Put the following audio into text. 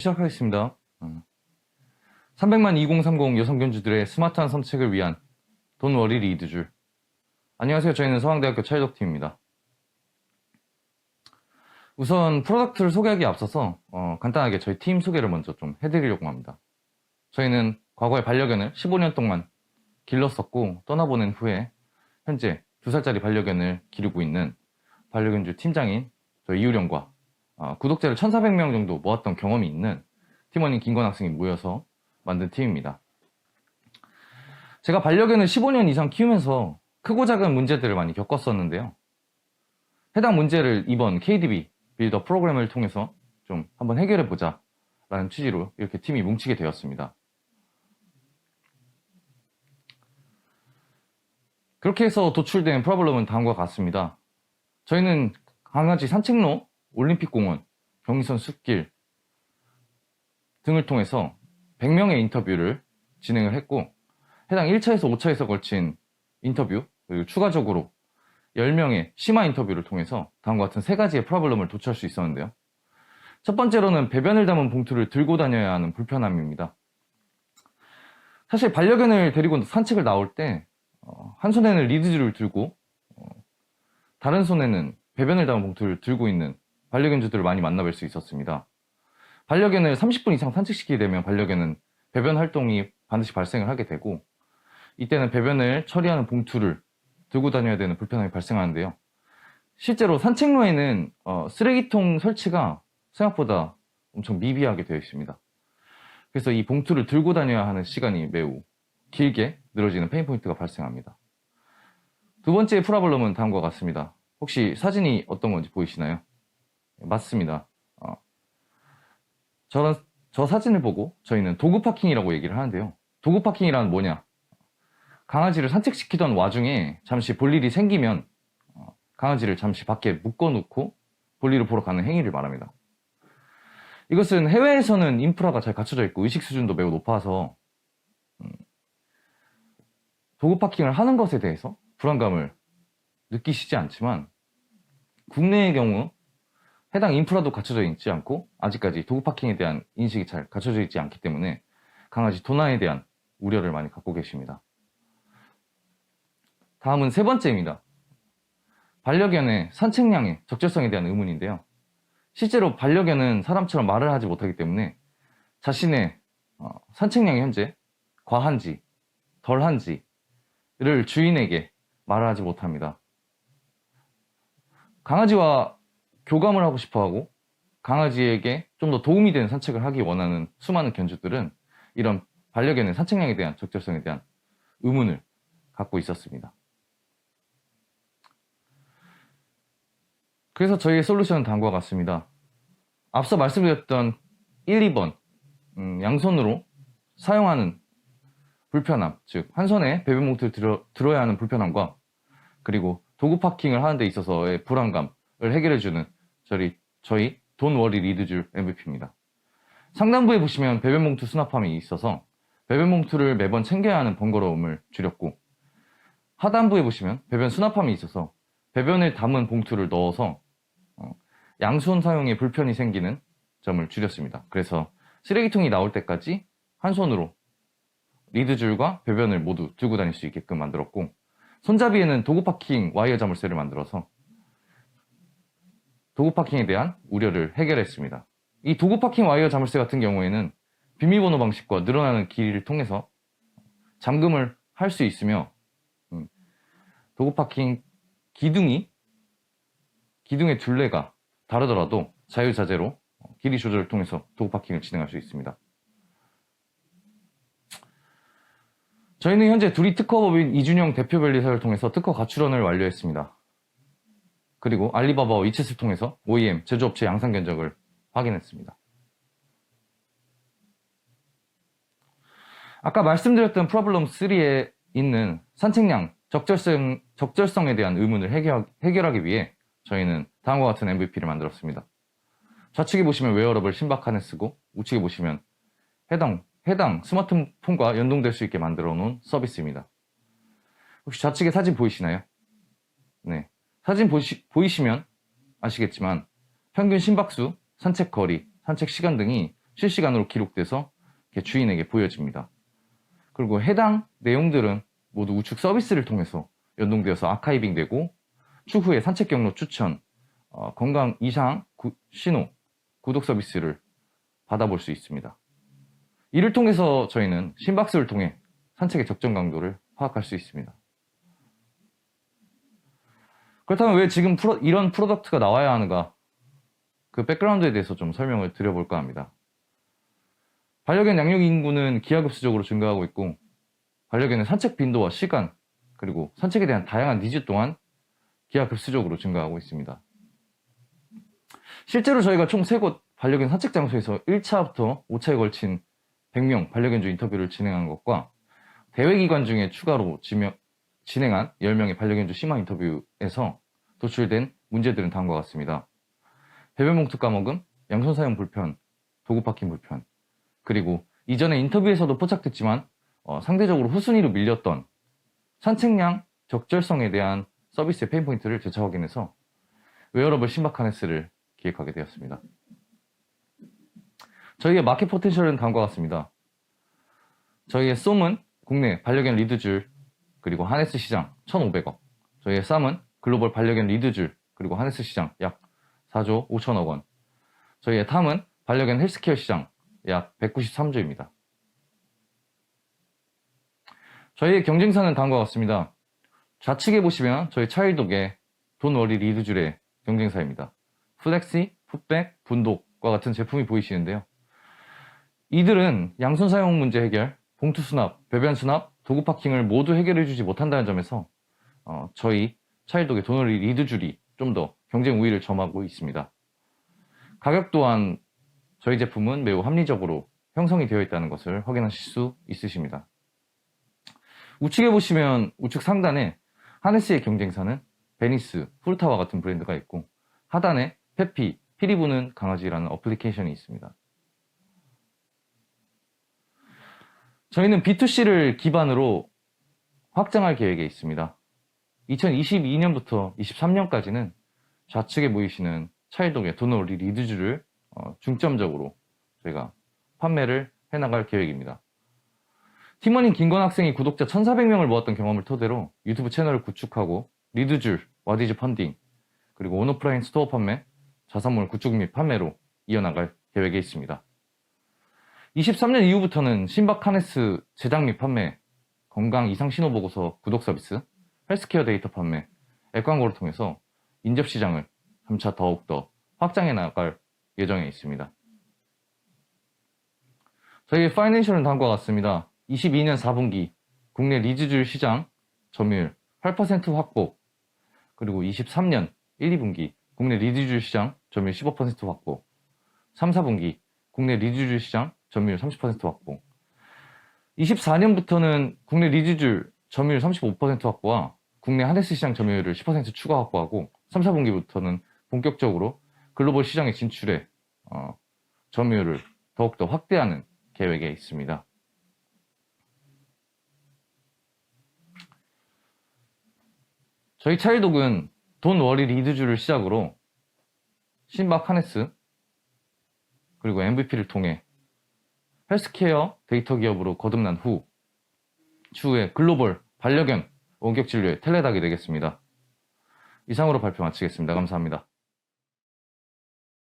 시작하겠습니다. 300만 2030 여성견주들의 스마트한 선택을 위한 돈워리 리드줄. 안녕하세요. 저희는 서강대학교 차이덕팀입니다. 우선 프로덕트를 소개하기에 앞서서 간단하게 저희 팀 소개를 먼저 좀 해드리려고 합니다. 저희는 과거에 반려견을 15년 동안 길렀었고 떠나보낸 후에 현재 2살짜리 반려견을 기르고 있는 반려견주 팀장인 저희 이유령과 구독자를 1,400명 정도 모았던 경험이 있는 팀원인 김건 학생이 모여서 만든 팀입니다. 제가 반려견을 15년 이상 키우면서 크고 작은 문제들을 많이 겪었었는데요. 해당 문제를 이번 KDB 빌더 프로그램을 통해서 좀 한번 해결해보자 라는 취지로 이렇게 팀이 뭉치게 되었습니다. 그렇게 해서 도출된 프로블럼은 다음과 같습니다. 저희는 강아지 산책로, 올림픽공원, 경의선 숲길 등을 통해서 100명의 인터뷰를 진행을 했고 해당 1차에서 5차에서 걸친 인터뷰 그리고 추가적으로 10명의 심화 인터뷰를 통해서 다음과 같은 3가지의 프로블럼을 도출할 수 있었는데요. 첫 번째로는 배변을 담은 봉투를 들고 다녀야 하는 불편함입니다. 사실 반려견을 데리고 산책을 나올 때 한 손에는 리드줄을 들고 다른 손에는 배변을 담은 봉투를 들고 있는 반려견주들을 많이 만나뵐 수 있었습니다. 반려견을 30분 이상 산책시키게 되면 반려견은 배변 활동이 반드시 발생을 하게 되고 이때는 배변을 처리하는 봉투를 들고 다녀야 되는 불편함이 발생하는데요. 실제로 산책로에는 쓰레기통 설치가 생각보다 엄청 미비하게 되어 있습니다. 그래서 이 봉투를 들고 다녀야 하는 시간이 매우 길게 늘어지는 페인 포인트가 발생합니다. 두 번째 프로블럼은 다음과 같습니다. 혹시 사진이 어떤 건지 보이시나요? 맞습니다. 저 사진을 보고 저희는 도구 파킹이라고 얘기를 하는데요. 도구 파킹이란 뭐냐? 강아지를 산책시키던 와중에 잠시 볼 일이 생기면 강아지를 잠시 밖에 묶어놓고 볼일을 보러 가는 행위를 말합니다. 이것은 해외에서는 인프라가 잘 갖춰져 있고 의식 수준도 매우 높아서 도구 파킹을 하는 것에 대해서 불안감을 느끼시지 않지만 국내의 경우 해당 인프라도 갖춰져 있지 않고 아직까지 도구 파킹에 대한 인식이 잘 갖춰져 있지 않기 때문에 강아지 도난에 대한 우려를 많이 갖고 계십니다. 다음은 세 번째입니다. 반려견의 산책량의 적절성에 대한 의문인데요. 실제로 반려견은 사람처럼 말을 하지 못하기 때문에 자신의 산책량이 현재 과한지 덜한지를 주인에게 말을 하지 못합니다. 강아지와 교감을 하고 싶어하고 강아지에게 좀 더 도움이 되는 산책을 하기 원하는 수많은 견주들은 이런 반려견의 산책량에 대한 적절성에 대한 의문을 갖고 있었습니다. 그래서 저희의 솔루션은 다음과 같습니다. 앞서 말씀드렸던 1, 2번 양손으로 사용하는 불편함, 즉 한 손에 배변 봉투를 들어야 하는 불편함과 그리고 도구 파킹을 하는 데 있어서의 불안감을 해결해주는 저희 돈워리 리드줄 MVP입니다. 상단부에 보시면 배변 봉투 수납함이 있어서 배변 봉투를 매번 챙겨야 하는 번거로움을 줄였고 하단부에 보시면 배변 수납함이 있어서 배변을 담은 봉투를 넣어서 양손 사용에 불편이 생기는 점을 줄였습니다. 그래서 쓰레기통이 나올 때까지 한 손으로 리드줄과 배변을 모두 들고 다닐 수 있게끔 만들었고 손잡이에는 도구 파킹 와이어 자물쇠를 만들어서 도구 파킹에 대한 우려를 해결했습니다. 이 도구 파킹 와이어 자물쇠 같은 경우에는 비밀번호 방식과 늘어나는 길이를 통해서 잠금을 할 수 있으며 도구 파킹 기둥의 둘레가 다르더라도 자유자재로 길이 조절을 통해서 도구 파킹을 진행할 수 있습니다. 저희는 현재 두리 특허법인 이준영 대표 변리사를 통해서 특허 가출원을 완료했습니다. 그리고 알리바바와 이챗을 통해서 OEM 제조업체 양산 견적을 확인했습니다. 아까 말씀드렸던 프로블럼 3에 있는 산책량 적절성에 대한 의문을 해결하기 위해 저희는 다음과 같은 MVP를 만들었습니다. 좌측에 보시면 웨어러블 심박 하네스고 우측에 보시면 해당 스마트폰과 연동될 수 있게 만들어 놓은 서비스입니다. 혹시 좌측에 사진 보이시나요? 네. 사진 보이시면 아시겠지만 평균 심박수, 산책 거리, 산책 시간 등이 실시간으로 기록돼서 주인에게 보여집니다. 그리고 해당 내용들은 모두 우측 서비스를 통해서 연동되어서 아카이빙되고 추후에 산책 경로 추천, 건강 이상 신호, 구독 서비스를 받아볼 수 있습니다. 이를 통해서 저희는 심박수를 통해 산책의 적정 강도를 파악할 수 있습니다. 그렇다면 왜 지금 이런 프로덕트가 나와야 하는가? 그 백그라운드에 대해서 좀 설명을 드려볼까 합니다. 반려견 양육 인구는 기하급수적으로 증가하고 있고 반려견의 산책 빈도와 시간 그리고 산책에 대한 다양한 니즈 또한 기하급수적으로 증가하고 있습니다. 실제로 저희가 총 3곳 반려견 산책 장소에서 1차부터 5차에 걸친 100명 반려견주 인터뷰를 진행한 것과 대회 기간 중에 추가로 진행한 10명의 반려견주 심화 인터뷰에서 도출된 문제들은 다음과 같습니다. 배변 봉투 까먹음, 양손 사용 불편, 도구 파킹 불편, 그리고 이전에 인터뷰에서도 포착됐지만 상대적으로 후순위로 밀렸던 산책량 적절성에 대한 서비스의 페인 포인트를 재차 확인해서 웨어러블 심박 하네스를 기획하게 되었습니다. 저희의 마켓 포텐셜은 다음과 같습니다. 저희의 쏨은 국내 반려견 리드줄 그리고 하네스 시장 1,500억, 저희의 쌈은 글로벌 반려견 리드줄 그리고 하네스 시장 약 4조 5천억 원, 저희의 탐은 반려견 헬스케어 시장 약 193조입니다. 저희의 경쟁사는 다음과 같습니다. 좌측에 보시면 저희 차일독의 돈워리 리드줄의 경쟁사입니다. 플렉시, 풋백, 분독과 같은 제품이 보이시는데요. 이들은 양손 사용 문제 해결, 봉투 수납, 배변 수납, 도구 파킹을 모두 해결해주지 못한다는 점에서 저희 차일독의 돈워리 리드줄이 좀 더 경쟁 우위를 점하고 있습니다. 가격 또한 저희 제품은 매우 합리적으로 형성이 되어 있다는 것을 확인하실 수 있으십니다. 우측에 보시면 우측 상단에 하네스의 경쟁사는 베니스, 훌타와 같은 브랜드가 있고 하단에 페피, 피리 부는 강아지라는 어플리케이션이 있습니다. 저희는 B2C를 기반으로 확장할 계획에 있습니다. 2022년부터 23년까지는 좌측에 보이시는 차일독의 돈워리 리드줄을 중점적으로 저희가 판매를 해나갈 계획입니다. 팀원인 김건 학생이 구독자 1,400명을 모았던 경험을 토대로 유튜브 채널을 구축하고 리드줄, 와디즈 펀딩, 그리고 온오프라인 스토어 판매, 자산물 구축 및 판매로 이어나갈 계획에 있습니다. 23년 이후부터는 심박 하네스 제작 및 판매, 건강 이상 신호 보고서 구독 서비스, 헬스케어 데이터 판매, 앱 광고를 통해서 인접 시장을 3차 더욱더 확장해 나갈 예정에 있습니다. 저희의 파이낸셜은 다음과 같습니다. 22년 4분기 국내 리드줄 시장 점유율 8% 확보, 그리고 23년 1, 2분기 국내 리드줄 시장 점유율 15% 확보, 3, 4분기 국내 리드줄 시장 점유율 30% 확보, 24년부터는 국내 리드줄 점유율 35% 확보와 국내 하네스 시장 점유율을 10% 추가 확보하고 3, 4분기부터는 본격적으로 글로벌 시장에 진출해 점유율을 더욱더 확대하는 계획에 있습니다. 저희 차일독은 돈워리 리드줄을 시작으로 심박 하네스 그리고 MVP를 통해 헬스케어 데이터 기업으로 거듭난 후 추후에 글로벌 반려견 원격 진료에 텔레닥이 되겠습니다. 이상으로 발표 마치겠습니다. 감사합니다.